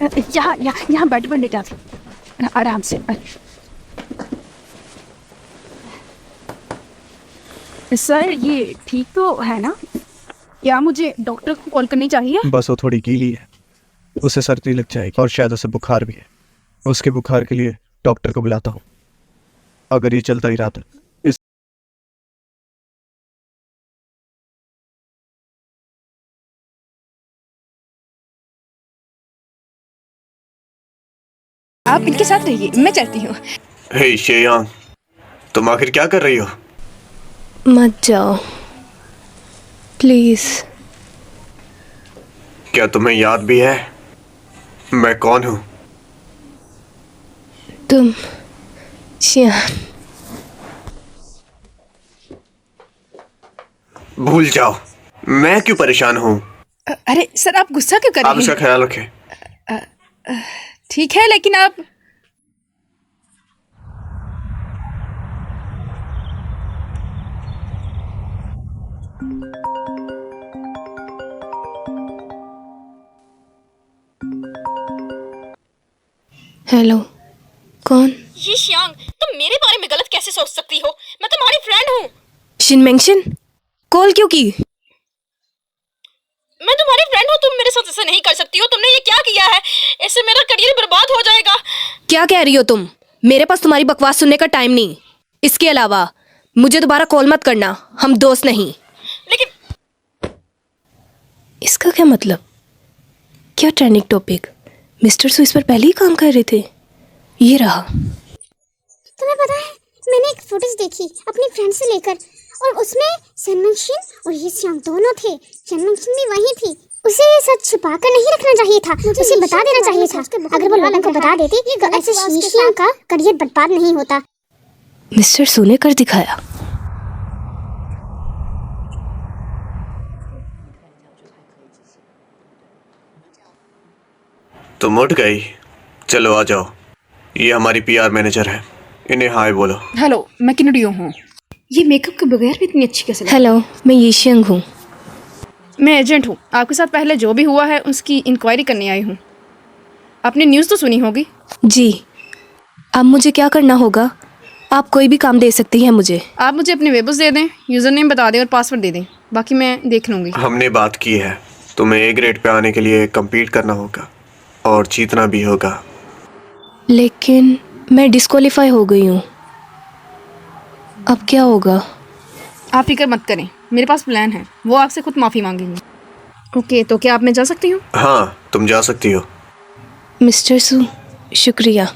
यहाँ यहाँ यहाँ बेड पर लेटा आराम से। सर ये ठीक तो है ना? क्या मुझे डॉक्टर को कॉल करनी चाहिए? बस वो थोड़ी गीली है, उसे सर्दी लग जाएगी और शायद उसे बुखार भी है। उसके बुखार के लिए डॉक्टर को बुलाता हूँ। अगर ये चलता ही रहा तो आप इनके साथ रहिए, मैं चलती हूँ। हे शेयांग, तुम आखिर क्या कर रही हो? मत जाओ प्लीज। क्या तुम्हें याद भी है मैं कौन हूँ? तुम शियान। भूल जाओ, मैं क्यों परेशान हूँ? अरे सर आप गुस्सा क्यों कर आप रहे इसका हैं? ख्याल रखें। ठीक है लेकिन आप हेलो, कौन? ये शियांग, तुम मेरे बारे में गलत कैसे सोच सकती हो? मैं तुम्हारी फ्रेंड हूँ। शिनमेंगशिन, कॉल क्यों की? मैं तुम्हारी फ्रेंड हूँ, तुम मेरे साथ ऐसा नहीं कर सकती हो। तुमने ये क्या किया है? इससे मेरा करियर बर्बाद हो जाएगा। क्या कह रही हो तुम? मेरे पास तुम्हारी बकवास सुनने का टाइम नहीं। इसके अलावा मुझे दोबारा कॉल मत करना, हम दोस्त नहीं। लेकिन इसका क्या मतलब? क्या ट्रेंडिंग टॉपिक? मिस्टर सु इस पर पहले ही काम कर रहे थे। ये रहा। तुम्हें पता है, मैंने एक फोटोज देखी अपनी फ्रेंड से लेकर, और उसमें शिनमेंगशिन और ये शियांग दोनों थे। शिनमेंगशिन भी वही थी। उसे ये सच छुपा कर नहीं रखना चाहिए था, उसे बता देना चाहिए था। अगर वो लोगों को बता देती तो ऐसे शियांग का करियर बर्बाद नहीं होता। मिस्टर सु ने कर दिखाया। तुम उठ गई? चलो आ जाओ, ये हमारी पीआर मैनेजर है, इन्हें हाय बोलो। हेलो, मैं किनडियो हूँ। ये मेकअप के बगैर भी इतनी अच्छी कैसे लगी? हेलो, मैं यीशियांग हूँ। मैं एजेंट हूँ। आपके साथ पहले जो भी हुआ है उसकी इंक्वायरी करने आई हूँ। आपने न्यूज़ तो सुनी होगी। जी, अब मुझे क्या करना होगा? आप कोई भी काम दे सकती हैं मुझे। आप मुझे अपने वेबस दे दें, यूज़र नेम बता दें और पासवर्ड दे दें, बाकी मैं देख लूँगी। हमने बात की है, तुम्हें ए ग्रेड पे आने के लिए कम्पीट करना होगा और जीतना भी होगा। लेकिन मैं डिस्क्वालीफाई हो गई हूँ, अब क्या होगा? आप फिक्र मत करें, मेरे पास प्लान है। वो आपसे खुद माफ़ी मांगेंगे। ओके, तो क्या आप मैं जा सकती हूँ? हाँ, तुम जा सकती हो। मिस्टर सु, शुक्रिया।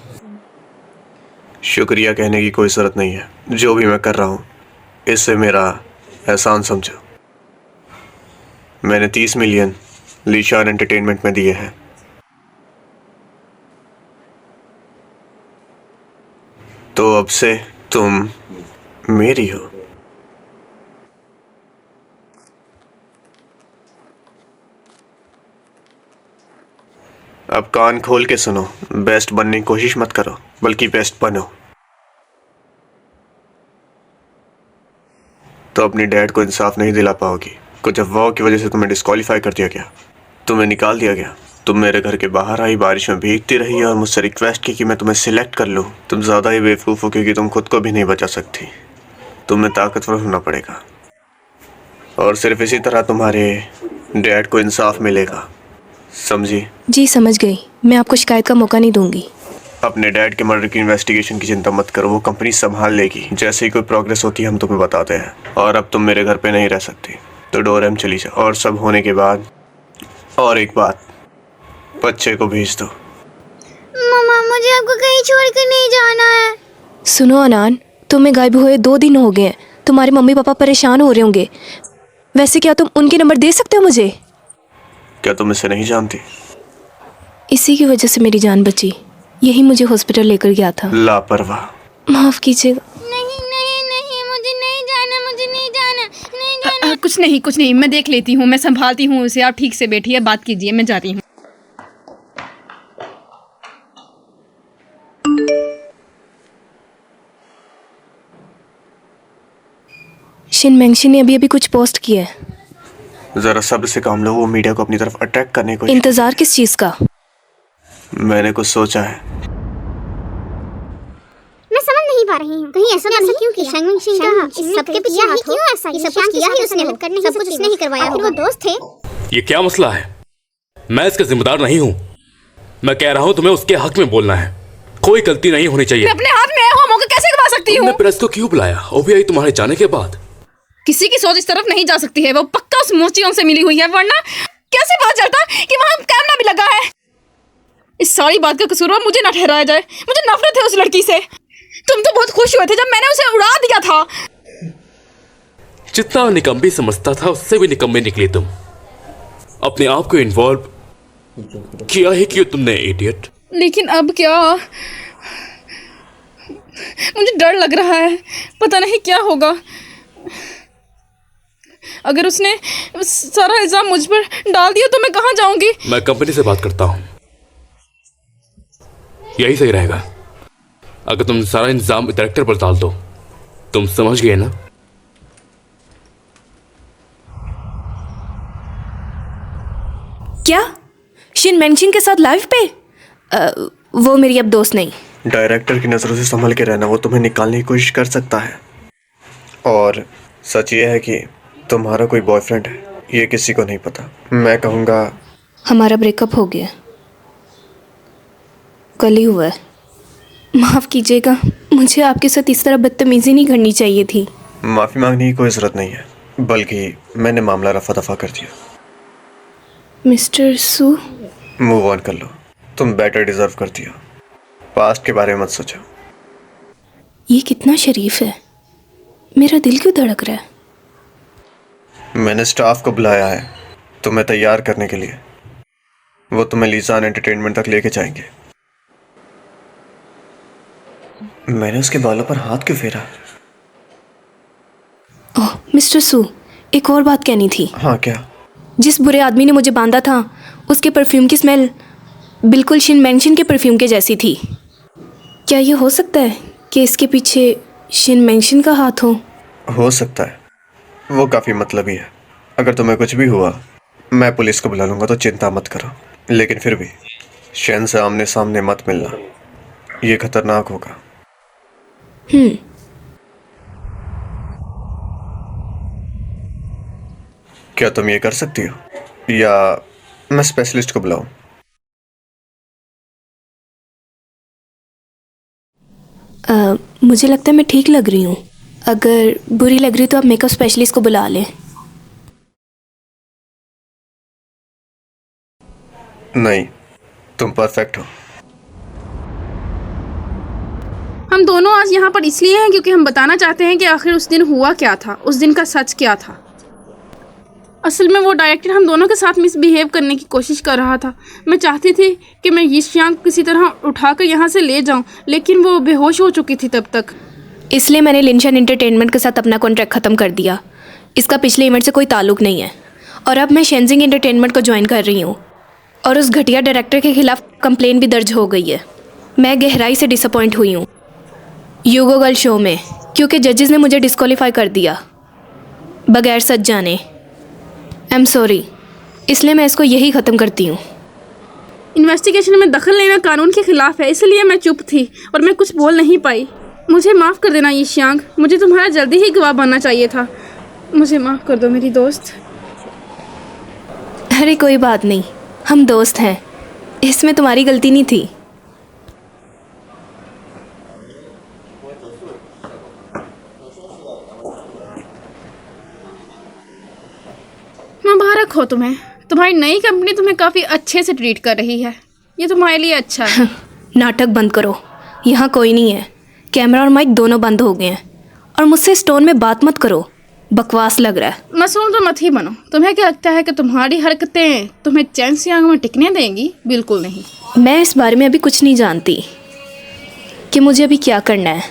शुक्रिया कहने की कोई ज़रूरत नहीं है। जो भी मैं कर रहा हूँ इससे मेरा एहसान समझो। मैंने 30 मिलियन लीशान एंटरटेनमेंट में दिए हैं। तो अब से तुम मेरी हो। अब कान खोल के सुनो, बेस्ट बनने की कोशिश मत करो, बल्कि बेस्ट बनो। तो अपनी डैड को इंसाफ नहीं दिला पाओगी। कुछ अफवाहों की वजह से तुम्हें डिस्क्वालीफाई कर दिया गया, तुम्हें निकाल दिया गया। तुम मेरे घर के बाहर आई, बारिश में भीगती रही और मुझसे रिक्वेस्ट की कि मैं तुम्हें सिलेक्ट कर लूँ। तुम ज़्यादा ही बेवकूफ़ हो क्योंकि तुम खुद को भी नहीं बचा सकती। तुम्हें ताकतवर होना पड़ेगा और सिर्फ इसी तरह तुम्हारे डैड को इंसाफ मिलेगा, समझी? जी समझ गई, मैं आपको शिकायत का मौका नहीं दूंगी। अपने डैड के मर्डर की इन्वेस्टिगेशन की चिंता मत करो, वो कंपनी संभाल लेगी। जैसे ही कोई प्रोग्रेस होती है हम तुम्हें बताते हैं। और अब तुम मेरे घर पे नहीं रह सकती, तो डोरेम चली जाओ। और सब होने के बाद और एक बात, बच्चे को भेज दो। मम्मा, मुझे आपको कहीं छोड़कर नहीं जाना है। सुनो अनान, तुम्हें गायब हुए 2 दिन हो गए हैं। तुम्हारे मम्मी पापा परेशान हो रहे होंगे। वैसे क्या तुम उनके नंबर दे सकते हो मुझे? क्या तुम इसे नहीं जानती? इसी की वजह से मेरी जान बची। यही मुझे हॉस्पिटल लेकर गया था। लापरवाह। माफ कीजिएगा। नहीं नहीं नहीं, मुझे नहीं जाना, मुझे नहीं जाना, नहीं जाना। कुछ नहीं, मैं देख लेती हूँ, मैं संभालती हूँ उसे। आप ठीक से बैठिए, बात कीजिए, मैं जाती हूँ। शिनमेंगशिन ने अभी अभी कुछ पोस्ट किया है। जरा सब्र से काम लो, वो मीडिया को अपनी तरफ अट्रैक्ट करने को। इंतजार किस चीज का? मैंने कुछ सोचा है। मैं समझ नहीं पा रही हूँ, कहीं ऐसा क्यों किया? शैंग मिंग का इस सबके पीछे हाथ क्यों ऐसा? ये सब कुछ किया ही उसने, सब कुछ उसने ही करवाया। फिर वो दोस्त थे। ये क्या मसला है? मैं इसका जिम्मेदार नहीं हूँ। मैं कह रहा हूँ तुम्हें उसके हक में बोलना है। कोई गलती नहीं होनी चाहिए। मैं अपने हाथ में हुआ मौका कैसे गवा सकती हूँ? तुमने प्रेस को क्यों बुलाया? वो भी आई तुम्हारे जाने के बाद। किसी की सोच इस तरफ नहीं जा सकती है। वो पक्का उस मोचियों से मिली हुई है, वरना कैसे पता चलता कि वहाँ कैमरा भी लगा है? इस सारी बात का कसूरवार मुझे ना ठहराया जाए। मुझे नफरत है उस लड़की से। तुम तो बहुत खुश हुए थे जब मैंने उसे उड़ा दिया था। जितना निकम्मी समझता था उससे भी निकम्मे निकली तुम। अपने आप को इन्वॉल्व किया ही क्यों तुमने, इडियट? लेकिन अब क्या? मुझे डर लग रहा है, पता नहीं क्या होगा। अगर उसने सारा इल्जाम मुझ पर डाल दिया तो मैं कहाँ जाऊंगी? मैं कंपनी से बात करता हूँ, यही सही रहेगा। अगर तुम सारा इल्जाम डायरेक्टर पर डाल दो। तुम समझ गए ना? क्या शिन मेंशिन के साथ लाइव पे? वो मेरी अब दोस्त नहीं। डायरेक्टर की नज़रों से संभल के रहना, वो तुम्हें निकालने की कोशिश कर सकता है। और सच ये है कि तुम्हारा कोई बॉयफ्रेंड है, ये किसी को नहीं पता। मैं कहूँगा हमारा ब्रेकअप हो गया, कल ही हुआ है। माफ़ कीजिएगा, मुझे आपके साथ इस तरह बदतमीज़ी नहीं करनी चाहिए थी। माफ़ी मांगने की कोई ज़रूरत नहीं है, बल्कि मैंने मामला रफा दफा कर दिया। मिस्टर सू, मूव ऑन कर लो, तुम बेटर डिजर्व करती हो। पास्ट के बारे में मत सोचो। ये कितना शरीफ है। मेरा दिल क्यों धड़क रहा है? मैंने स्टाफ को बुलाया है तुम्हें तैयार करने के लिए। वो तुम्हें लीसान एंटरटेनमेंट तक लेके जाएंगे। मैंने उसके बालों पर हाथ क्यों फेरा? ओह मिस्टर सू, एक और बात कहनी थी। हाँ, क्या? जिस बुरे आदमी ने मुझे बांधा था, उसके परफ्यूम की स्मेल बिल्कुल शिन मेंशिन के परफ्यूम के जैसी थी। क्या ये हो सकता है कि इसके पीछे शिन मेंशिन का हाथ हो सकता है। वो काफ़ी मतलबी है। अगर तुम्हें कुछ भी हुआ, मैं पुलिस को बुला लूँगा, तो चिंता मत करो। लेकिन फिर भी शेन से आमने सामने मत मिलना, ये खतरनाक होगा। क्या तुम ये कर सकती हो, या मैं स्पेशलिस्ट को बुलाऊं? मुझे लगता है मैं ठीक लग रही हूँ। अगर बुरी लग रही तो आप मेकअप स्पेशलिस्ट को बुला लें। नहीं, तुम परफेक्ट हो। हम दोनों आज यहाँ पर इसलिए हैं क्योंकि हम बताना चाहते हैं कि आखिर उस दिन हुआ क्या था, उस दिन का सच क्या था। असल में वो डायरेक्टर हम दोनों के साथ मिसबिहेव करने की कोशिश कर रहा था। मैं चाहती थी कि मैं यिशियांग किसी तरह उठाकर यहाँ से ले जाऊँ, लेकिन वो बेहोश हो चुकी थी तब तक। इसलिए मैंने लिनशान एंटरटेनमेंट के साथ अपना कॉन्ट्रैक्ट ख़त्म कर दिया। इसका पिछले इवेंट से कोई ताल्लुक नहीं है। और अब मैं शेनजिंग एंटरटेनमेंट को ज्वाइन कर रही हूँ, और उस घटिया डायरेक्टर के खिलाफ कंप्लेन भी दर्ज हो गई है। मैं गहराई से डिसअपॉइंट हुई हूँ यूगो गर्ल शो में, क्योंकि जजेस ने मुझे डिस्क्वालीफाई कर दिया बगैर सच जाने। आई एम सॉरी, इसलिए मैं इसको यही ख़त्म करती हूँ। इन्वेस्टिगेशन में दखल लेना कानून के खिलाफ है, इसलिए मैं चुप थी और मैं कुछ बोल नहीं पाई। मुझे माफ़ कर देना यिशियांग, मुझे तुम्हारा जल्दी ही गवाह बनना चाहिए था। मुझे माफ़ कर दो मेरी दोस्त। अरे कोई बात नहीं, हम दोस्त हैं, इसमें तुम्हारी गलती नहीं थी। मुबारक हो तुम्हें, तुम्हारी नई कंपनी तुम्हें काफ़ी अच्छे से ट्रीट कर रही है। ये तुम्हारे लिए अच्छा है। नाटक बंद करो, यहाँ कोई नहीं है। कैमरा और माइक दोनों बंद हो गए हैं, और मुझसे इस टोन में बात मत करो, बकवास लग रहा है। मासूम तो मत ही बनो। तुम्हें क्या लगता है कि तुम्हारी हरकतें तुम्हें चैन से आंखों में टिकने देंगी? बिल्कुल नहीं। मैं इस बारे में अभी कुछ नहीं जानती कि मुझे अभी क्या करना है,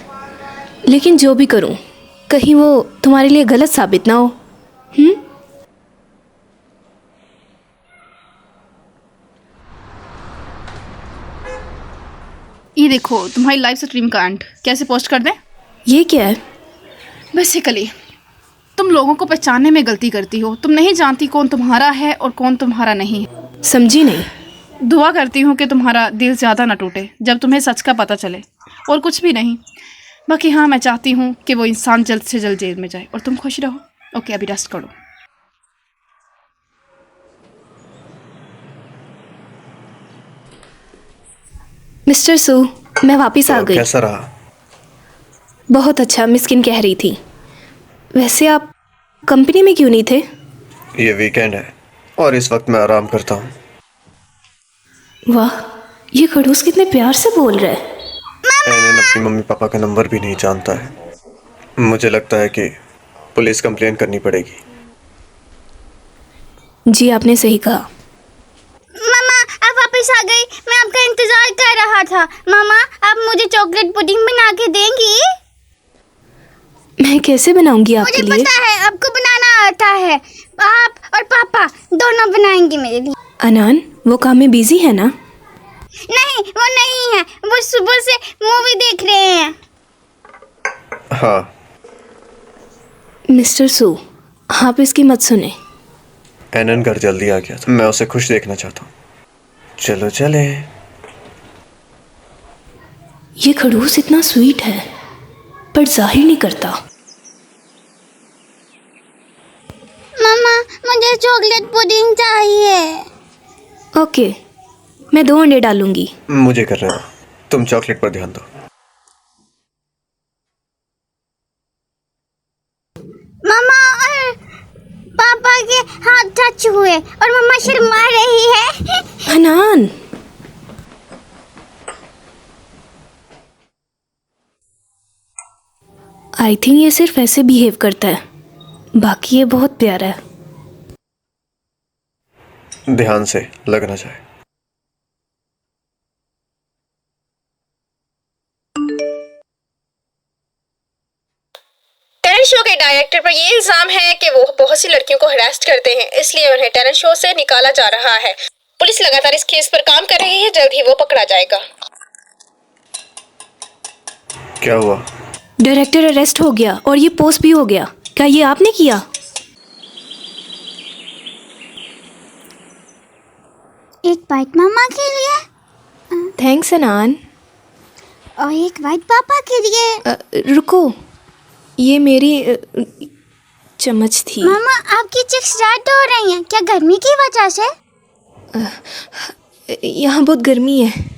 लेकिन जो भी करूँ कहीं वो तुम्हारे लिए गलत साबित ना हो। ये देखो तुम्हारी लाइव स्ट्रीम का एंड। कैसे पोस्ट कर दें? ये क्या है? बेसिकली तुम लोगों को पहचानने में गलती करती हो। तुम नहीं जानती कौन तुम्हारा है और कौन तुम्हारा नहीं है। समझी नहीं। दुआ करती हूँ कि तुम्हारा दिल ज़्यादा ना टूटे जब तुम्हें सच का पता चले, और कुछ भी नहीं। बाकी हाँ, मैं चाहती हूँ कि वो इंसान जल्द से जल्द जेल में जाए और तुम खुश रहो। ओके, अभी रेस्ट करो। मिस्टर सू, मैं वापस आ तो गई। कैसा रहा? बहुत अच्छा, मिस्किन कह रही थी। वैसे आप कंपनी में क्यों नहीं थे? ये वीकेंड है और इस वक्त मैं आराम करता हूँ। वाह, ये खड़ूस कितने प्यार से बोल रहा है। एनन अपनी मम्मी पापा का नंबर भी नहीं जानता है। मुझे लगता है कि पुलिस कंप्लेन करनी पड़ेगी। जी, आपने सही कहा। मामा आप वापस आ गई, मैं आपका इंतजार कर रहा था। मामा आप मुझे चॉकलेट पुडिंग बना के देंगी? मैं कैसे बनाऊंगी आपके मुझे लिए? पता है आपको बनाना आता है। आप और पापा दोनों बनाएंगे मेरे लिए। अनान, वो काम में बिजी है ना? नहीं, वो नहीं है, वो सुबह से मूवी देख रहे हैं। हाँ, मिस्टर सू, आप इसकी मत सुने। एनन घर जल्दी आ गया था, मैं उसे खुश देखना चाहता हूँ। चलो चले। ये खड़ूस इतना स्वीट है पर जाहिर नहीं करता। मामा मुझे चॉकलेट पुडिंग चाहिए। ओके, मैं 2 अंडे डालूंगी। मुझे कर रहे हो, तुम चॉकलेट पर ध्यान दो। मामा और पापा के हाथ टच हुए और मम्मा शर्मा रही है। अनान, आई थिंक ये सिर्फ ऐसे बिहेव करता है, बाकी ये बहुत प्यारा है। ध्यान से लगना जाए। टैलेंट शो के डायरेक्टर पर ये इल्जाम है कि वो बहुत सी लड़कियों को हरास करते हैं, इसलिए उन्हें टैलेंट शो से निकाला जा रहा है। पुलिस लगातार इस केस पर काम कर रही है, जल्द ही वो पकड़ा जाएगा। क्या हुआ? डायरेक्टर अरेस्ट हो गया और ये पोस्ट भी हो गया। क्या ये आपने किया? एक बाइट मामा के लिए थैंक्स अनान। और एक बाइट पापा के लिए। रुको, ये मेरी चम्मच थी। मामा आपकी चिक्स रेड हो रही हैं, क्या गर्मी की वजह से? यहाँ बहुत गर्मी है।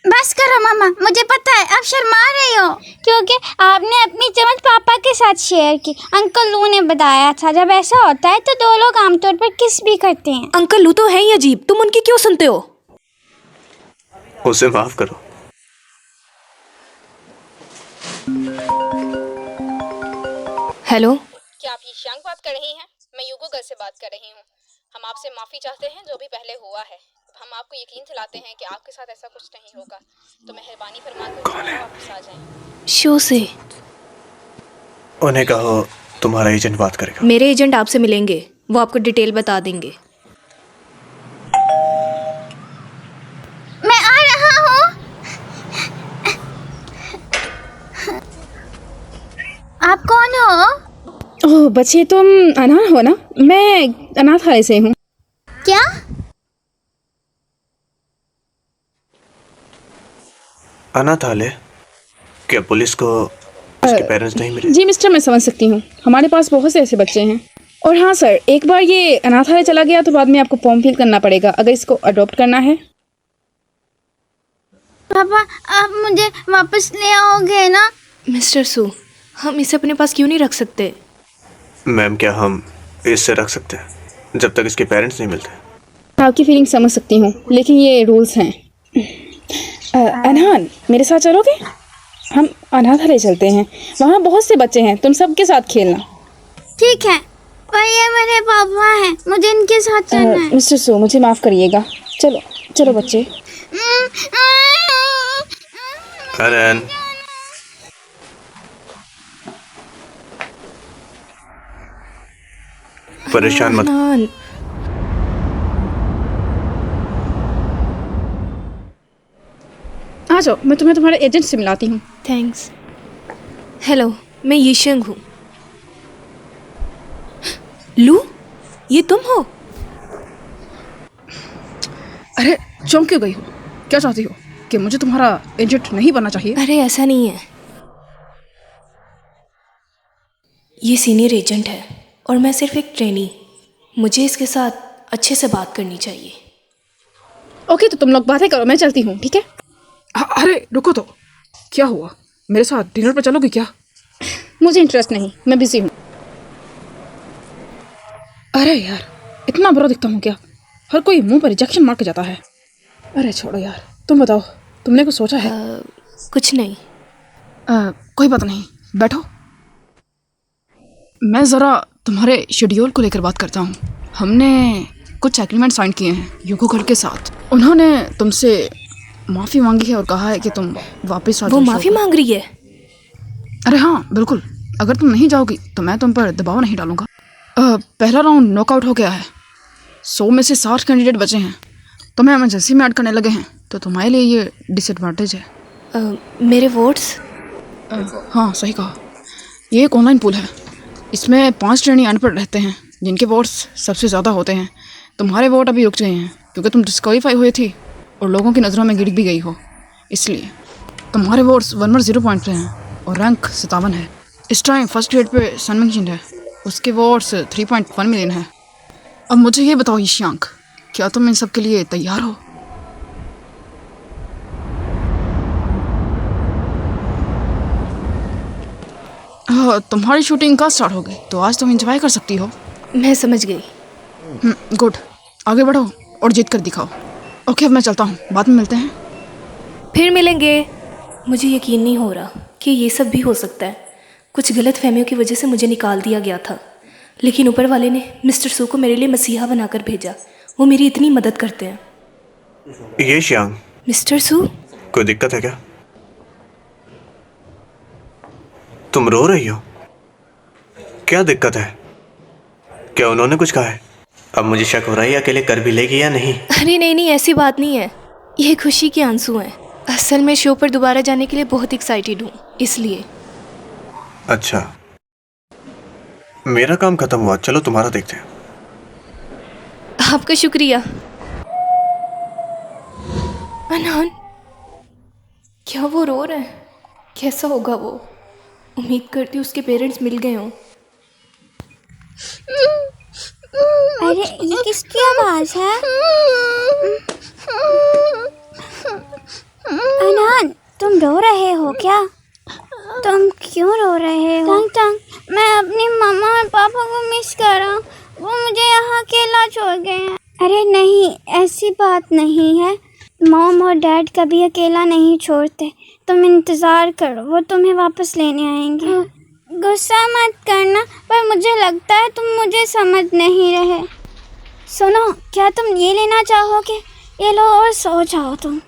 बस करो मामा, मुझे पता है आप शर्मा रही हो क्योंकि आपने अपनी चम्मच पापा के साथ शेयर की। अंकल लू ने बताया था जब ऐसा होता है तो 2 लोग आमतौर पर किस भी करते हैं। अंकल लू तो है ही अजीब, तुम उनकी क्यों सुनते हो? उसे माफ करो। हेलो, क्या आप ईशांग बात कर रही हैं? मैं यूगो गर्ल से बात कर रही हूँ। हम आपसे माफी चाहते हैं जो भी पहले हुआ है। हम आपको यकीन दिलाते हैं कि आपके साथ ऐसा कुछ नहीं होगा, तो मेहरबानी फरमाकर वापस आ जाएं। शो से उन्हें कहो तुम्हारा एजेंट बात करेगा। मेरे एजेंट आपसे मिलेंगे, वो आपको डिटेल बता देंगे। मैं आ रहा हूँ। आप कौन हो? ओह बच्चे, तुम अनाथ हो ना? मैं अनाथालय से हूँ। क्या? अनाथालय? क्या पुलिस को उसके पेरेंट्स नहीं मिले? जी मिस्टर, मैं समझ सकती हूँ, हमारे पास बहुत से ऐसे बच्चे हैं। और हाँ सर, एक बार ये अनाथालय चला गया तो बाद में आपको फॉर्म फिल करना पड़ेगा अगर इसको अडॉप्ट करना है। पापा आप मुझे वापस ले आओगे ना? मिस्टर सू, हम इसे अपने पास क्यों नहीं रख सकते? मैम, क्या हम इससे रख सकते हैं जब तक इसके पेरेंट्स नहीं मिलते? आपकी फीलिंग समझ सकती हूँ, लेकिन ये रूल्स हैं। अनहान, मेरे साथ चलोगे? हम अनाथालय चलते हैं, वहाँ बहुत से बच्चे हैं, तुम सबके साथ खेलना। ठीक है, पर ये मेरे पापा हैं, मुझे इनके साथ चलना है। मिस्टर सू, मुझे माफ़ करिएगा। चलो चलो बच्चे। करण, परेशान मत। अनान, आ जाओ, मैं तुम्हें तुम्हारे एजेंट से मिलाती हूँ। थैंक्स। हेलो, मैं यीशंग हूँ। लू, ये तुम हो? अरे चौंक क्यों गई हो? क्या चाहती हो कि मुझे तुम्हारा एजेंट नहीं बनना चाहिए? अरे ऐसा नहीं है, ये सीनियर एजेंट है और मैं सिर्फ एक ट्रेनी। मुझे इसके साथ अच्छे से बात करनी चाहिए। ओके, तो तुम लोग बातें करो, मैं चलती हूँ, ठीक है? अरे रुको तो, क्या हुआ? मेरे साथ डिनर पर चलोगी क्या? मुझे इंटरेस्ट नहीं, मैं बिजी हूँ। अरे यार, इतना बुरा दिखता हूँ क्या? हर कोई मुंह पर रिजेक्शन मार के जाता है। अरे छोड़ो यार, तुम बताओ, तुमने कुछ सोचा है? कुछ नहीं। कोई बात नहीं, बैठो। मैं ज़रा तुम्हारे शेड्यूल को लेकर बात करता हूँ। हमने कुछ एग्रीमेंट साइन किए हैं यूको घर के साथ। उन्होंने तुमसे माफ़ी मांगी है और कहा है कि तुम वापस आ जाओ। वो माफ़ी मांग रही है? अरे हाँ बिल्कुल, अगर तुम नहीं जाओगी तो मैं तुम पर दबाव नहीं डालूंगा। पहला राउंड नॉकआउट हो गया है। 100 में से 60 कैंडिडेट बचे हैं। तुम्हें एमरजेंसी में ऐड करने लगे हैं, तो तुम्हारे लिए ये डिसएडवांटेज है। मेरे वोट्स? हाँ सही कहा। ये एक ऑनलाइन पूल है, इसमें 5 ट्रेनी अनपढ़ रहते हैं जिनके वोट्स सबसे ज़्यादा होते हैं। तुम्हारे वोट अभी रुक गए हैं क्योंकि तुम डिस्क्वालीफाई हुए थी और लोगों की नज़रों में गिर भी गई हो, इसलिए तुम्हारे वोट्स 110 पॉइंट पे हैं और रैंक 57 है। इस टाइम फर्स्ट ग्रेड पे सन मिंगजिन है, उसके वोट्स 3.1 मिलियन है। अब मुझे ये बताओ ईशांक, क्या तुम इन सब के लिए तैयार हो? तुम्हारी शूटिंग कब स्टार्ट होगी, तो आज तुम एंजॉय कर सकती हो। मैं समझ गई। गुड, आगे बढ़ो और जीत कर दिखाओ। ओके, अब मैं चलता हूँ, बाद में मिलते हैं। फिर मिलेंगे। मुझे यकीन नहीं हो रहा कि ये सब भी हो सकता है। कुछ गलत फहमियों की वजह से मुझे निकाल दिया गया था, लेकिन ऊपर वाले ने मिस्टर सू को मेरे लिए मसीहा बनाकर भेजा। वो मेरी इतनी मदद करते हैं। ये श्यांग, मिस्टर सू, कोई दिक्कत है क्या? तुम रो रही हो, क्या दिक्कत है? क्या उन्होंने कुछ कहा है? अब मुझे शक हो रहा है अकेले कर भी लेगी या नहीं। अरे नहीं, ऐसी बात नहीं है। ये खुशी के आंसू हैं। असल में शो पर दोबारा जाने के लिए बहुत एक्साइटेड हूँ, इसलिए। अच्छा, मेरा काम खत्म हुआ, चलो तुम्हारा देखते हैं। आपका शुक्रिया। अनान, क्या वो रो रहा है? कैसा होगा वो? उम्मीद करती हूँ उसके पेरेंट्स मिल गए हों। अरे ये किसकी आवाज़ है? अनान, तुम रो रहे हो क्या? तुम क्यों रो रहे हो? टंग टंग, मैं अपनी मम्मा और पापा को मिस कर रहा हूँ। वो मुझे यहाँ अकेला छोड़ गए हैं। अरे नहीं, ऐसी बात नहीं है। मॉम और डैड कभी अकेला नहीं छोड़ते। तुम इंतज़ार करो, वो तुम्हें वापस लेने आएंगे। गुस्सा मत करना, पर मुझे लगता है तुम मुझे समझ नहीं रहे। सुनो, क्या तुम ये लेना चाहोगे? ये लो और सो जाओ तुम।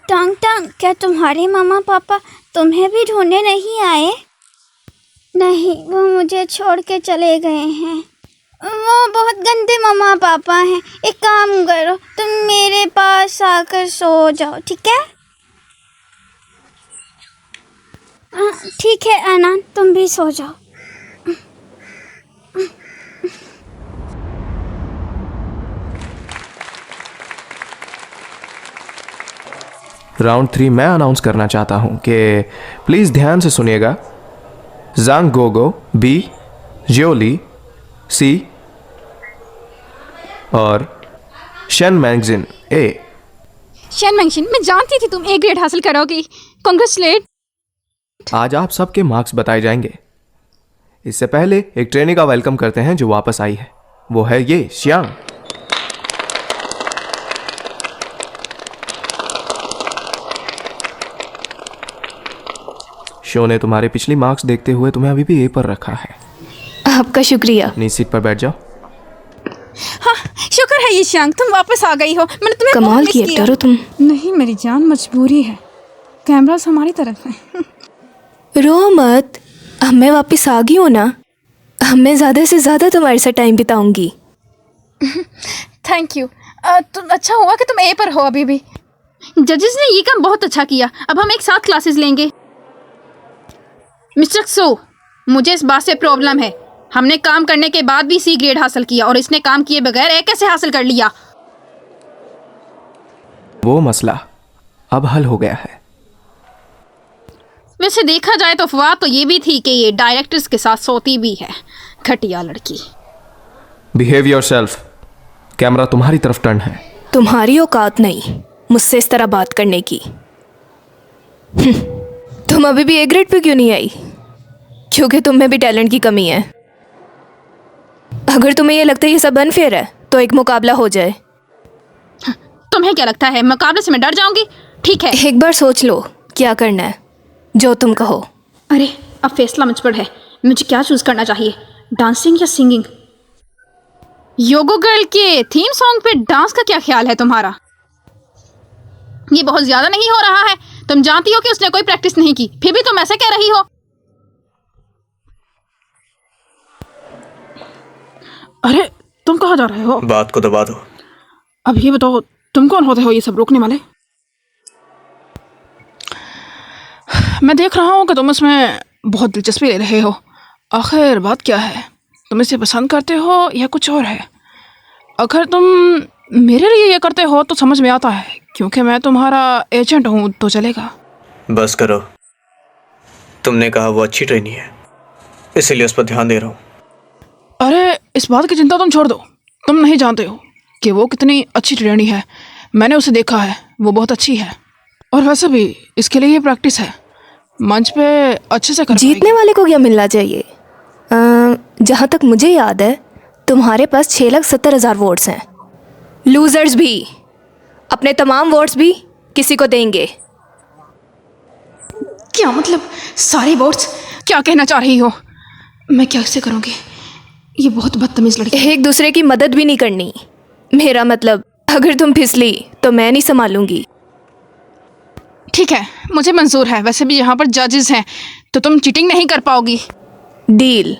टंग टंग, क्या तुम्हारे मम्मा पापा तुम्हें भी ढूंढने नहीं आए? नहीं, वो मुझे छोड़ के चले गए हैं। वो बहुत गंदे मम्मा पापा हैं। एक काम करो, तुम मेरे पास आकर सो जाओ, ठीक है? ठीक है अनान, तुम भी सो जाओ। राउंड 3 मैं अनाउंस करना चाहता हूं कि प्लीज़ ध्यान से सुनिएगा। जांग गोगो बी, जियोली सी और शन मैंगजिन ए। शन मैंगजिन, मैं जानती थी तुम A ग्रेड हासिल करोगी। कांग्रेचुलेट। आज आप सबके मार्क्स बताए जाएंगे। इससे पहले एक ट्रेनी का वेलकम करते हैं जो वापस आई है। वो है ये श्यांग। शो ने तुम्हारे पिछली मार्क्स देखते हुए तुम्हें अभी भी A पर रखा है। आपका शुक्रिया। अपनी सीट पर बैठ जाओ। हाँ, शुक्र है ये श्यांग, तुम वापस आ गई हो। मैंने तुम्हें कमाल बहुत मिस की किया। एक्टर हो तुम। नहीं मेरी जान, मजबूरी है। कैमरास हमारी तरफ है। रो मत, अब मैं वापस आ गई हूँ ना। अब मैं ज़्यादा से ज़्यादा तुम्हारे साथ टाइम बिताऊंगी। Thank you. तुम अच्छा हुआ कि तुम A पर हो अभी भी। जजेस ने ये काम बहुत अच्छा किया। अब हम एक साथ क्लासेस लेंगे। मिस्टर सो, मुझे इस बात से प्रॉब्लम है। हमने काम करने के बाद भी C ग्रेड हासिल किया और इसने काम किए बगैर A कैसे हासिल कर लिया? वो मसला अब हल हो गया है। वैसे देखा जाए तो अफवाह तो ये भी थी कि ये डायरेक्टर्स के साथ सोती भी है, घटिया लड़की। Behave yourself. कैमरा तुम्हारी तरफ टर्न है। तुम्हारी औकात नहीं मुझसे इस तरह बात करने की। तुम अभी भी ए ग्रेड पे क्यों नहीं आई? क्योंकि तुम में भी टैलेंट की कमी है। अगर तुम्हें ये लगता है ये सब अनफेयर है तो एक मुकाबला हो जाए। तुम्हें क्या लगता है मुकाबले से मैं डर जाऊंगी? ठीक है, एक बार सोच लो क्या करना है, जो तुम कहो। अरे अब फैसला मुझ पर है, मुझे क्या चूज करना चाहिए, डांसिंग या सिंगिंग? योगो गर्ल के थीम सॉन्ग पे डांस का क्या ख्याल है तुम्हारा? ये बहुत ज्यादा नहीं हो रहा है? तुम जानती हो कि उसने कोई प्रैक्टिस नहीं की, फिर भी तुम ऐसे कह रही हो। अरे तुम कहाँ जा रहे हो? बात को दबा दो। अब ये बताओ तुम कौन होते हो ये सब रोकने वाले? मैं देख रहा हूँ कि तुम इसमें बहुत दिलचस्पी ले रहे हो। आखिर बात क्या है? तुम इसे पसंद करते हो या कुछ और है? अगर तुम मेरे लिए ये करते हो तो समझ में आता है, क्योंकि मैं तुम्हारा एजेंट हूँ तो चलेगा। बस करो, तुमने कहा वो अच्छी ट्रेनी है, इसीलिए उस पर ध्यान दे रहा हूँ। अरे इस बात की चिंता तुम छोड़ दो। तुम नहीं जानते हो कि वो कितनी अच्छी ट्रेनी है। मैंने उसे देखा है, वो बहुत अच्छी है। और वैसे भी इसके लिए ये प्रैक्टिस है, मंच पे अच्छे से कर पाएगी। जीतने वाले को क्या मिलना चाहिए? जहाँ तक मुझे याद है तुम्हारे पास 6,70,000 वोट्स हैं। लूजर्स भी अपने तमाम वोट्स भी किसी को देंगे। क्या मतलब सारे वोट्स? क्या कहना चाह रही हो? मैं क्या इससे करूँगी? ये बहुत बदतमीज लड़की है। एक दूसरे की मदद भी नहीं करनी। मेरा मतलब अगर तुम फिसली तो मैं नहीं संभालूंगी। ठीक है, मुझे मंजूर है। वैसे भी यहाँ पर जजेस हैं तो तुम चीटिंग नहीं कर पाओगी। डील।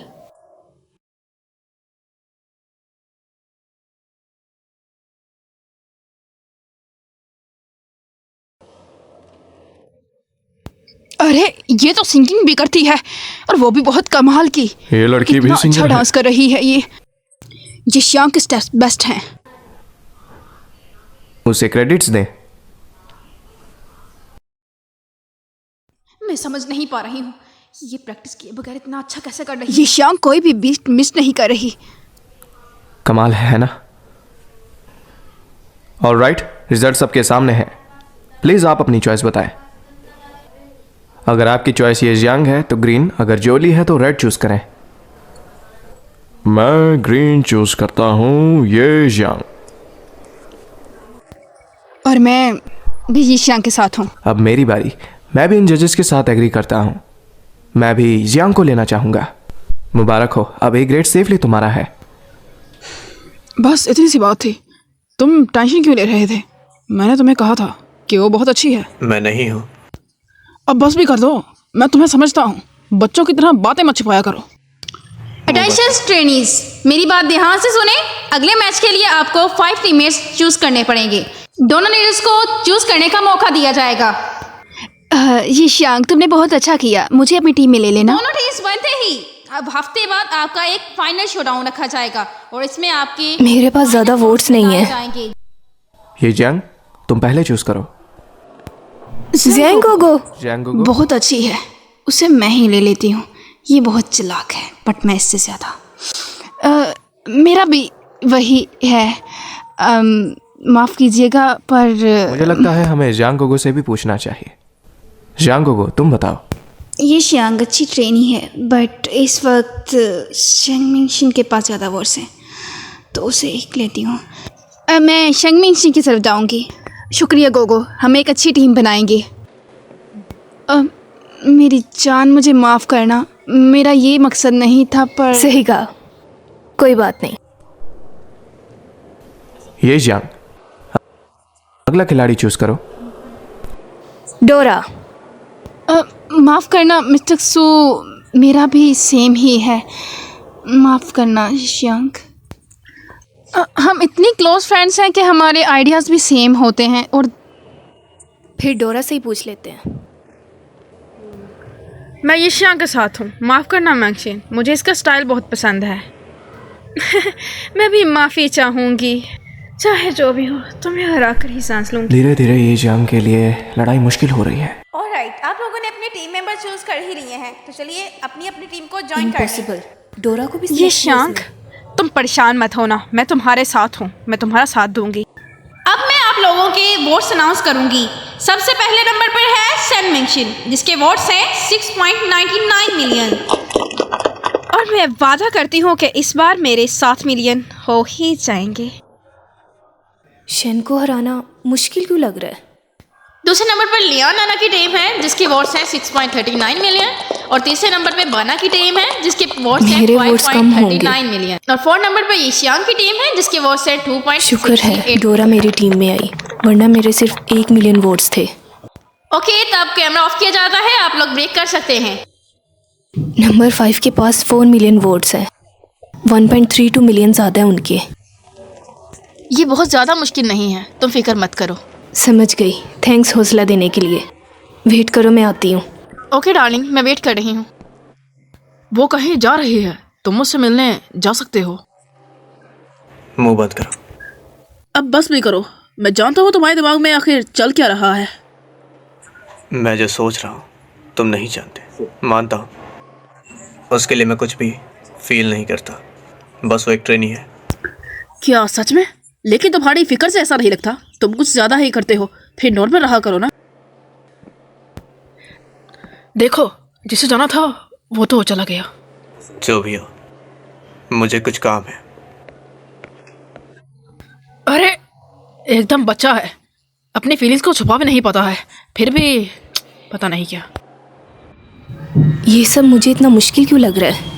अरे ये तो सिंगिंग भी करती है, और वो भी बहुत कमाल की। ये लड़की भी कितना अच्छा सिंगर है। डांस कर रही है ये श्यांक स्टेप्स बेस्ट हैं। उसे क्रेडिट्स दें। मैं समझ नहीं पा रही हूँ ये प्रैक्टिस किए बगैर इतना अच्छा कैसे कर रही है। ये श्यांक कोई भी बीट मिस नहीं कर रही। कमाल है ना? ऑलराइट, रिजल्ट सबके सामने है। प्लीज आप अपनी चॉइस बताएं। अगर आपकी चॉइस ये जियांग है तो ग्रीन, अगर जोली है तो रेड चूज करें। मैं ग्रीन चूज करता हूं, ये जियांग। और मैं भी ये श्यांक के साथ हूँ। अब मेरी बारी। मैं भी इन जजेस के साथ एग्री करता हूं। मैं भी जियांग को लेना चाहूंगा। मुबारक हो, अब ए ग्रेड सेफली तुम्हारा है। बस इतनी सी बात थी, तुम टेंशन क्यों ले रहे थे? मैंने तुम्हें कहा था कि वो बहुत अच्छी है। मैं नहीं हूँ। अब बस भी कर दो, मैं तुम्हें समझता हूँ। बच्चों की तरह बातें मत छिपाया करो। अटेंशन ट्रेनीज, मेरी बात ध्यान से सुने। अगले मैच के लिए आपको 5 टीममेट्स चूज करने पड़ेंगे। दोनों लीडर्स को चूज करने का मौका दिया जाएगा। ये श्यांक, तुमने बहुत अच्छा किया, मुझे अपनी टीम में ले लेना। दोनों टीम्स बनते ही अब हफ्ते बाद आपका एक फाइनल शोडाउन रखा जाएगा, और इसमें आपके मेरे पास ज़्यादा वोट्स नहीं है। जाएंगे। ये जियांग, तुम पहले चूज करो। Jiang Gogo Jiang Gogo. बहुत अच्छी है, उसे मैं ही ले लेती हूँ। ये बहुत चालाक है, बट मैं इससे ज़्यादा। मेरा भी वही है। माफ़ कीजिएगा, पर मुझे लगता है हमें जियांग गोगो से भी पूछना चाहिए। जियांग गोगो, तुम बताओ। ये श्यांग अच्छी ट्रेनी है, बट इस वक्त शंगमिंग के पास ज़्यादा वर्ड्स हैं, तो उसे एक लेती हूँ। मैं शंगमिंग की तरफ जाऊँगी। शुक्रिया गोगो, हम एक अच्छी टीम बनाएंगे। मेरी जान, मुझे माफ़ करना, मेरा ये मकसद नहीं था, पर सही कहा, कोई बात नहीं। ये जियांग, अगला खिलाड़ी चूज करो। डोरा। माफ़ करना मिस्टर सू, मेरा भी सेम ही है। माफ़ करना श्यांक। हम इतनी क्लोज फ्रेंड्स हैं कि हमारे आइडियाज़ भी सेम होते हैं। और फिर डोरा से ही पूछ लेते हैं। मैं ये श्यांक के साथ हूँ। माफ़ करना मैंगशिन, मुझे इसका स्टाइल बहुत पसंद है। मैं भी माफ़ी चाहूँगी। चाहे जो भी हो तुम्हें हरा कर ही सांस लूंगी। धीरे धीरे ये जंग के लिए लड़ाई मुश्किल हो रही है। ऑलराइट, आप लोगों ने अपने टीम मेंबर चूज कर ही लिए हैं, तो चलिए अपनी अपनी टीम को ज्वाइन कर लें। इम्पॉसिबल, डोरा को भी ये select किया शांक, इसने। तुम परेशान मत होना, मैं तुम्हारे साथ हूँ, मैं तुम्हारा साथ दूंगी। अब मैं आप लोगों के वोट्स अनाउंस करूंगी। सबसे पहले नंबर पर है सन मिंगशिन, जिसके वोट्स हैं 6.99 मिलियन। और मैं वादा करती हूँ कि इस बार मेरे 7 मिलियन हो ही जाएंगे। शेन को हराना मुश्किल क्यों लग रहा है? दूसरे नंबर पर लियान नाना की टीम है, जिसके वोट्स हैं 6.39 मिलियन। और तीसरे नंबर पे बाना की टीम है, जिसके वोट्स हैं मेरे वोट्स कम होंगे। 5.39 मिलियन। और फोर्थ नंबर पर ईशियांग की टीम है, जिसके वोट्स हैं 2.68। शुक्र है डोरा मेरी टीम में आई, वरना मेरे सिर्फ 1 मिलियन वोट्स थे। ओके, तब कैमरा ऑफ किया जाता है, आप लोग ब्रेक कर सकते हैं। नंबर 5 के पास 4 मिलियन वोट्स हैं, 1.32 मिलियन ज़्यादा है उनके। ये बहुत ज़्यादा मुश्किल नहीं है, तुम फिक्र मत करो। समझ गई, थैंक्स हौसला देने के लिए। वेट करो, मैं आती हूँ। ओके डार्लिंग, मैं वेट कर रही हूँ। वो कहीं जा रही है, तुम मुझसे मिलने जा सकते हो। मुंह बंद करो। अब बस भी करो, मैं जानता हूँ तुम्हारे दिमाग में आखिर चल क्या रहा है। मैं जो सोच रहा हूँ तुम नहीं जानते, मानता हूँ। उसके लिए मैं कुछ भी फील नहीं करता, बस वो एक ट्रेनी है। क्या सच में? लेकिन तुम्हारी फिक्र से ऐसा नहीं लगता, तुम कुछ ज्यादा ही करते हो। फिर नॉर्मल रहा करो ना। देखो, जिसे जाना था वो तो चला गया। जो भी हो, मुझे कुछ काम है। अरे एकदम बच्चा है, अपनी फीलिंग्स को छुपा भी नहीं पाता है, फिर भी पता नहीं क्या। ये सब मुझे इतना मुश्किल क्यों लग रहा है?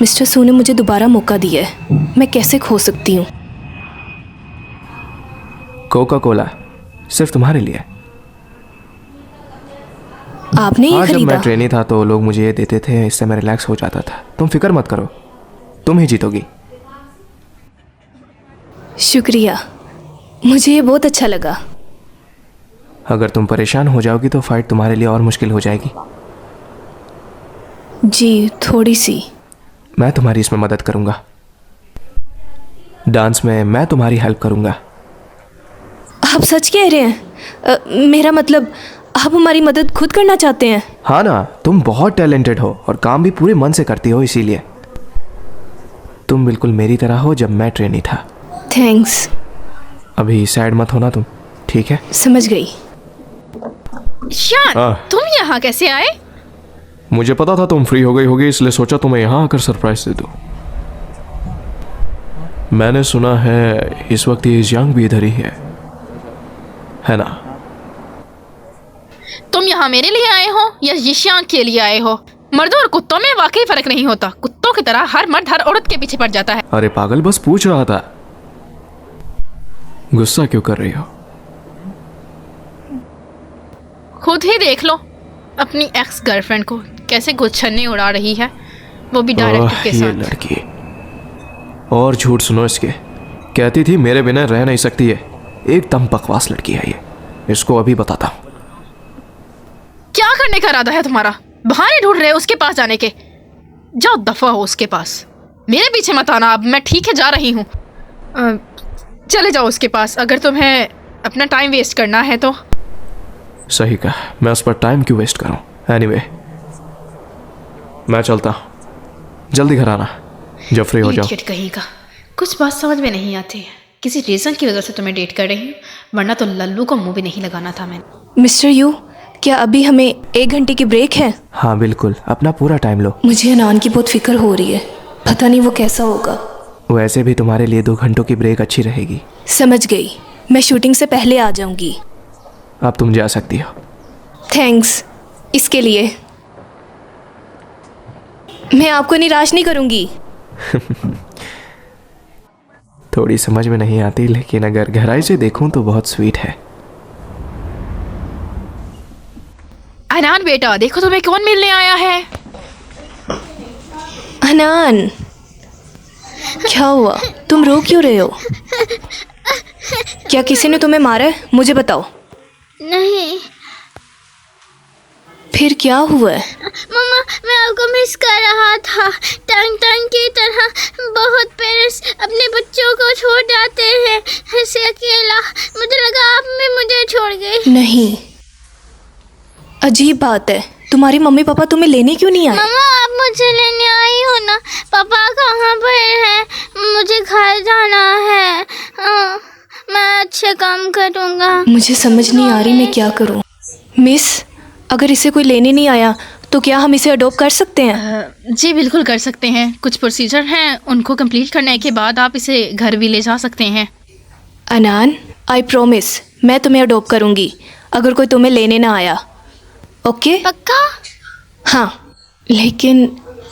मिस्टर सू ने मुझे दोबारा मौका दिया है, मैं कैसे खो सकती हूँ? कोका कोला सिर्फ तुम्हारे लिए। आपने ये हाँ, जब खरीदा? मैं ट्रेनी था तो लोग मुझे ये देते थे, इससे मैं रिलैक्स हो जाता था। तुम फिक्र मत करो, तुम ही जीतोगी। शुक्रिया, मुझे ये बहुत अच्छा लगा। अगर तुम परेशान हो जाओगी तो फाइट तुम्हारे लिए और मुश्किल हो जाएगी। जी, थोड़ी सी। मैं तुम्हारी इसमें मदद करूंगा। डांस में मैं तुम्हारी हेल्प करूंगा। आप सच कह रहे हैं? मेरा मतलब आप हमारी मदद खुद करना चाहते हैं? हाँ ना, तुम बहुत टैलेंटेड हो और काम भी पूरे मन से करती हो, इसीलिए तुम बिल्कुल मेरी तरह हो जब मैं ट्रेनी था। थैंक्स। अभी सैड मत होना तुम, ठीक है? समझ गई। शान, तुम यहाँ कैसे आए? मुझे पता था तुम फ्री हो गई होगी, इसलिए सोचा तुम्हें यहाँ आकर सरप्राइज दे दूं। मैंने सुना है इस वक्त ये जियांग भी इधर ही है ना? तुम यहाँ मेरे लिए आए हो या यिशियांग के लिए आए हो? मर्दों और कुत्तों में वाकई फर्क नहीं होता। कुत्तों की तरह हर मर्द हर औरत के पीछे पड़ जाता है। अरे पागल, बस पूछ रहा था। गुस्सा क्यों कर रही हो? खुद ही देख लो अपनी एक्स गर्लफ्रेंड को कैसे गुच्छन्नी उड़ा रही है, वो भी डायरेक्टर के ये साथ। लड़की, और झूठ सुनो इसके। कहती थी मेरे बिना रह नहीं सकती है। एकदम बकवास लड़की है ये, इसको अभी बताता हूँ। क्या करने का इरादा है तुम्हारा? बहाने ढूंढ रहे हो उसके पास जाने के? जाओ दफा हो उसके पास, मेरे पीछे मत आना। अब मैं ठीक है जा रही हूँ, चले जाओ उसके पास अगर तुम्हें अपना टाइम वेस्ट करना है तो। सही कहा, मैं उस पर टाइम क्यों वेस्ट करूँ? एनीवे, मैं चलता हूँ, जल्दी घर आना जब फ्री हो जाओ। इडियट कहेगा, कुछ बात समझ में नहीं आती है। किसी रीज़न की वजह से तुम्हें डेट कर रही हूँ, वरना तो लल्लू को मुंह भी नहीं लगाना था मैंने। मिस्टर यू, क्या अभी हमें 1 घंटे की ब्रेक है? हाँ बिल्कुल, अपना पूरा टाइम लो। मुझे अनान की बहुत फिक्र हो रही है, पता नहीं वो कैसा होगा। वैसे भी तुम्हारे लिए 2 घंटों की ब्रेक अच्छी रहेगी। समझ गई, मैं शूटिंग से पहले आ जाऊंगी। अब तुम जा सकती हो। थैंक्स इसके लिए। मैं आपको निराश नहीं करूंगी। थोड़ी समझ में नहीं आती, लेकिन अगर गहराई से देखूं तो बहुत स्वीट है। अनान बेटा, देखो तुम्हें कौन मिलने आया है। अनान, क्या हुआ? तुम रो क्यों रहे हो? क्या किसी ने तुम्हें मारा है? मुझे बताओ। नहीं। फिर क्या हुआ है? मम्मा, मैं आपको मिस कर रहा था। टंग टंग की तरह बहुत पेरेंट्स अपने बच्चों को छोड़ जाते हैं ऐसे अकेला। मुझे लगा आप भी मुझे छोड़ गए। नहीं, अजीब बात है। तुम्हारी मम्मी पापा तुम्हें लेने क्यों नहीं आए? मम्मा, आप मुझे लेने आई हो ना। पापा कहाँ पर हैं? मुझे घर जाना है। मैं अच्छे काम करूँगा। मुझे समझ नहीं आ रही मैं क्या करूं। मिस, अगर इसे कोई लेने नहीं आया तो क्या हम इसे अडॉप्ट कर सकते हैं? जी बिल्कुल कर सकते हैं। कुछ प्रोसीजर हैं, उनको कंप्लीट करने के बाद आप इसे घर भी ले जा सकते हैं। अनान, आई प्रॉमिस मैं तुम्हें अडॉप्ट करूंगी अगर कोई तुम्हें लेने ना आया। ओके? पक्का? हाँ, लेकिन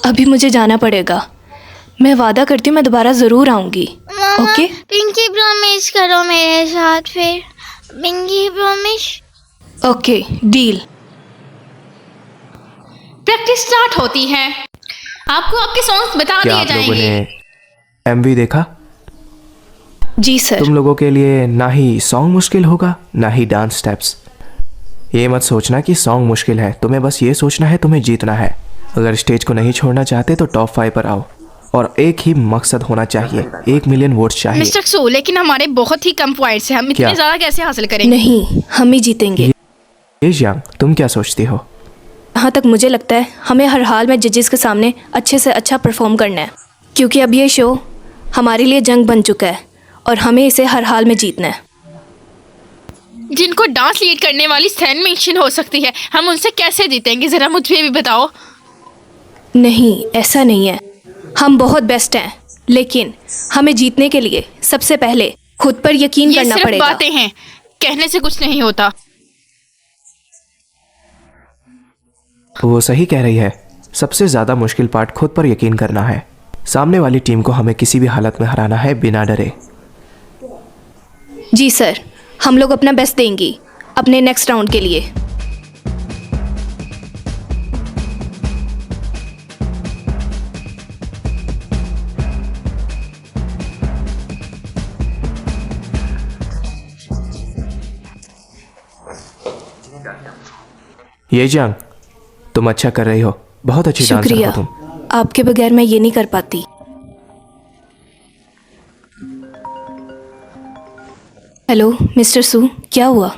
अभी मुझे जाना पड़ेगा। मैं वादा करती हूँ मैं दोबारा ज़रूर आऊँगी। मामा, ओके? पिंकी प्रॉमिस करो मेरे साथ फिर। Pinky promise. Okay, deal. Practice start होती है। आपको आपके सॉन्ग्स बता क्या दिए आप लोगों जाएंगे। ने एमवी देखा? जी सर। तुम लोगों के लिए ना ही सॉन्ग मुश्किल होगा ना ही डांस स्टेप्स। ये मत सोचना कि सॉन्ग मुश्किल है, तुम्हें बस ये सोचना है तुम्हें जीतना है। अगर स्टेज को नहीं छोड़ना चाहते तो टॉप 5 पर आओ, और एक ही मकसद होना चाहिए, 1 मिलियन वोट्स चाहिए। मिस्टर सो, लेकिन हमारे बहुत ही कम पॉइंट्स हैं, हम क्या? इतने ज़्यादा कैसे हासिल करेंगे? नहीं, हम ही जीतेंगे। ये जियांग, तुम क्या सोचती हो? जहाँ तक मुझे लगता है हमें हर हाल में जजेस के सामने अच्छे से अच्छा परफॉर्म करना है, क्योंकि अब ये शो हमारे लिए जंग बन चुका है और हमें इसे हर हाल में जीतना है। जिनको डांस लीड करने वाली सैन मेंशन हो सकती है, हम उनसे कैसे जीतेंगे? ज़रा मुझे भी बताओ। नहीं, ऐसा नहीं है। हम बहुत बेस्ट हैं, लेकिन हमें जीतने के लिए सबसे पहले खुद पर यकीन ये करना सिर्फ पड़ेगा। बातें हैं, कहने से कुछ नहीं होता। वो सही कह रही है। सबसे ज़्यादा मुश्किल पार्ट खुद पर यकीन करना है। सामने वाली टीम को हमें किसी भी हालत में हराना है बिना डरे। जी सर, हम लोग अपना बेस्ट देंगी अपने नेक्स्ट राउंड के लिए। ये जियांग, तुम अच्छा कर रही हो, बहुत अच्छी डांसर शुक्रिया, हो तुम। आपके बगैर मैं ये नहीं कर पाती। हेलो मिस्टर सू, क्या हुआ?